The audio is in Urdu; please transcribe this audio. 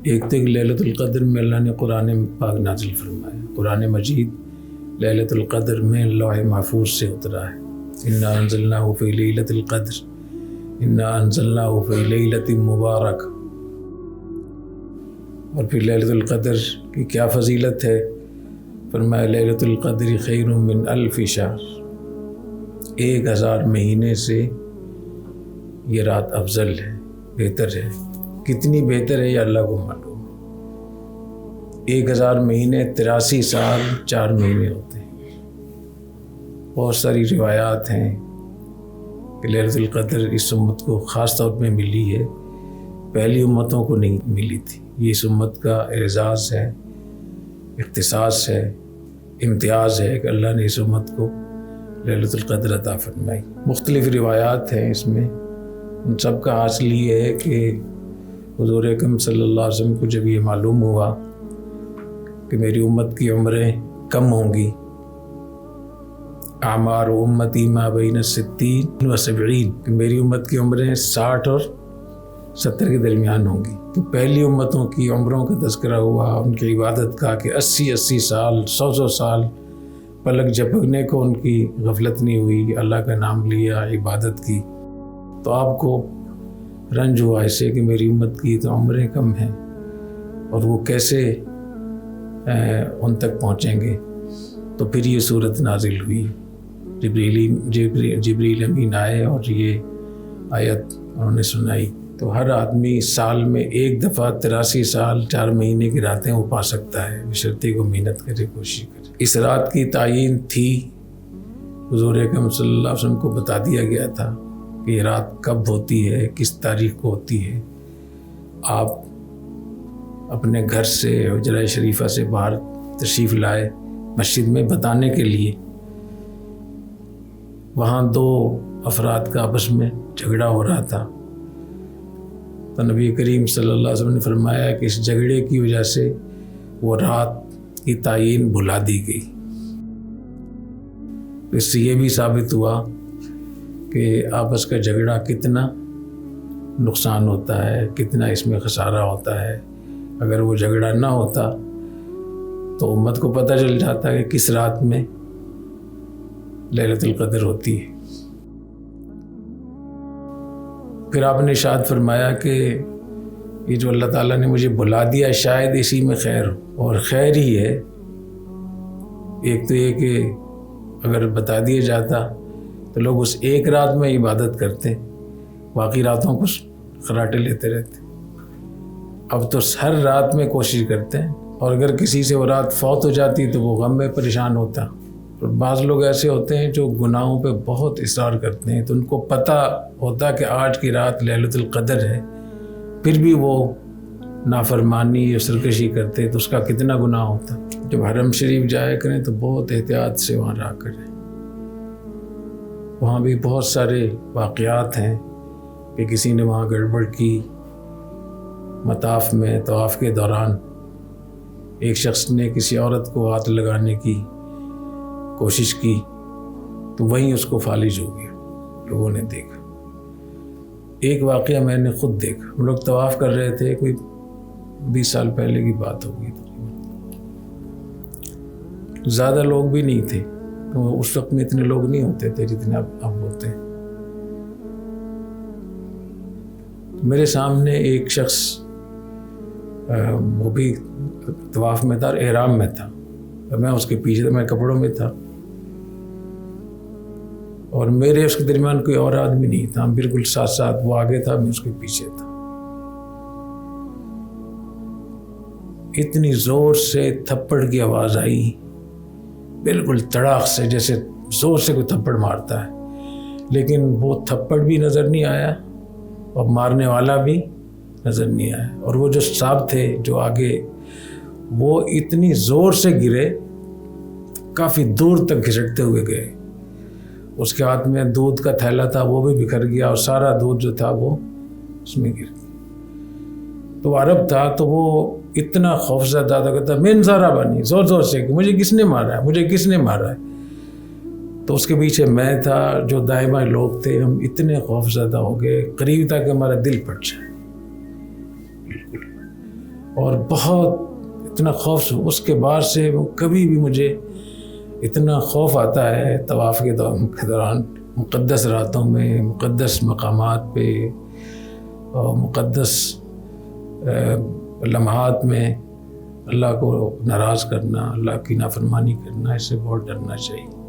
ایک تو لیلۃ القدر میں اللہ نے قرآن پاک نازل فرمایا، قرآن مجید لیلۃ القدر میں لوح محفوظ سے اترا ہے۔ انا انزلناہ فی لیلۃ القدر انا انزلناہ فی لیلۃ مبارک۔ اور پھر لیلۃ القدر کی کیا فضیلت ہے؟ فرمایا لیلۃ القدر خیر من الف شہر، 1000 مہینے سے یہ رات افضل ہے، بہتر ہے۔ کتنی بہتر ہے یہ اللہ کو معلوم ہے۔ 1000 مہینے 83 سال 4 مہینے ہوتے ہیں۔ بہت ساری روایات ہیں کہ لیلۃ القدر اس امت کو خاص طور پہ ملی ہے، پہلی امتوں کو نہیں ملی تھی۔ یہ اس امت کا اعزاز ہے، اختصاص ہے، امتیاز ہے کہ اللہ نے اس امت کو لیلۃ القدر عطا فرمائی۔ مختلف روایات ہیں اس میں، ان سب کا حاصل یہ ہے کہ حضور اکرم صلی اللہ علیہ وسلم کو جب یہ معلوم ہوا کہ میری امت کی عمریں کم ہوں گی، اعمار امتی ما بین 60 و 70، کہ میری امت کی عمریں 60 اور 70 کے درمیان ہوں گی، تو پہلی امتوں کی عمروں کا تذکرہ ہوا، ان کی عبادت کا کہ 80 سال 100 سال پلک جھپکنے کو ان کی غفلت نہیں ہوئی، اللہ کا نام لیا، عبادت کی۔ تو آپ کو رنج ہوا اسے کہ میری امت کی تو عمریں کم ہیں اور وہ کیسے ان تک پہنچیں گے۔ تو پھر یہ صورت نازل ہوئی، جبریل امین آئے اور یہ آیت انہوں نے سنائی۔ تو ہر آدمی سال میں ایک دفعہ 83 سال 4 مہینے کی راتیں وہ پا سکتا ہے، بشرطے کو محنت کرے، کوشش کرے۔ اس رات کی تعیین تھی، حضور اکرم صلی اللہ علیہ وسلم کو بتا دیا گیا تھا کہ یہ رات کب ہوتی ہے، کس تاریخ کو ہوتی ہے۔ آپ اپنے گھر سے حجرہ شریفہ سے باہر تشریف لائے مسجد میں بتانے کے لیے۔ وہاں 2 افراد کا آپس میں جھگڑا ہو رہا تھا، تو نبی کریم صلی اللہ علیہ وسلم نے فرمایا کہ اس جھگڑے کی وجہ سے وہ رات کی تعیین بھلا دی گئی۔ اس سے یہ بھی ثابت ہوا کہ آپس کا جھگڑا کتنا نقصان ہوتا ہے، کتنا اس میں خسارہ ہوتا ہے۔ اگر وہ جھگڑا نہ ہوتا تو امت کو پتہ چل جاتا کہ کس رات میں لیلۃ القدر ہوتی ہے۔ پھر آپ نے ارشاد فرمایا کہ یہ جو اللہ تعالیٰ نے مجھے بلا دیا شاید اسی میں خیر ہو، اور خیر ہی ہے۔ ایک تو یہ کہ اگر بتا دیا جاتا تو لوگ اس ایک رات میں عبادت کرتے، باقی راتوں کو خراٹے لیتے رہتے۔ اب تو ہر رات میں کوشش کرتے ہیں، اور اگر کسی سے وہ رات فوت ہو جاتی تو وہ غم میں پریشان ہوتا۔ اور بعض لوگ ایسے ہوتے ہیں جو گناہوں پہ بہت اصرار کرتے ہیں، تو ان کو پتہ ہوتا کہ آج کی رات لیلۃ القدر ہے، پھر بھی وہ نافرمانی یا سرکشی کرتے، تو اس کا کتنا گناہ ہوتا۔ جب حرم شریف جایا کریں تو بہت احتیاط سے وہاں رہا کریں۔ وہاں بھی بہت سارے واقعات ہیں کہ کسی نے وہاں گڑبڑ کی، مطاف میں طواف کے دوران ایک شخص نے کسی عورت کو ہاتھ لگانے کی کوشش کی تو وہیں اس کو فالج ہو گیا، لوگوں نے دیکھا۔ ایک واقعہ میں نے خود دیکھا، ہم لوگ طواف کر رہے تھے، کوئی 20 سال پہلے کی بات ہوگی، زیادہ لوگ بھی نہیں تھے، اس وقت میں اتنے لوگ نہیں ہوتے تھے جتنے اب ہوتے ہیں۔ میرے سامنے ایک شخص وہ بھی طواف میں تھا اور احرام میں تھا، میں اس کے پیچھے تھا، میں کپڑوں میں تھا، اور میرے اس کے درمیان کوئی اور آدمی نہیں تھا، ہم بالکل ساتھ ساتھ، وہ آگے تھا، میں اس کے پیچھے تھا۔ اتنی زور سے تھپڑ کی آواز آئی، بالکل تڑاک سے، جیسے زور سے کوئی تھپڑ مارتا ہے، لیکن وہ تھپڑ بھی نظر نہیں آیا اور مارنے والا بھی نظر نہیں آیا۔ اور وہ جو صاحب تھے جو آگے، وہ اتنی زور سے گرے، کافی دور تک گھسٹتے ہوئے گئے۔ اس کے ہاتھ میں دودھ کا تھیلا تھا، وہ بھی بکھر گیا، اور سارا دودھ جو تھا وہ اس میں گر گیا۔ تو عرب تھا تو وہ اتنا خوفزدہ تھا، کہتا من ضربنی، زور زور سے کہ مجھے کس نے مارا ہے، مجھے کس نے مارا ہے۔ تو اس کے پیچھے میں تھا، جو دائیں بائیں لوگ تھے، ہم اتنے خوفزدہ ہو گئے، قریب تھا کہ ہمارا دل پھٹ جائے۔ اور بہت اتنا خوف اس کے بعد سے کبھی بھی مجھے اتنا خوف آتا ہے طواف کے دوران، مقدس راتوں میں، مقدس مقامات پہ اور مقدس لمحات میں اللہ کو ناراض کرنا، اللہ کی نافرمانی کرنا، اس سے بہت ڈرنا چاہیے۔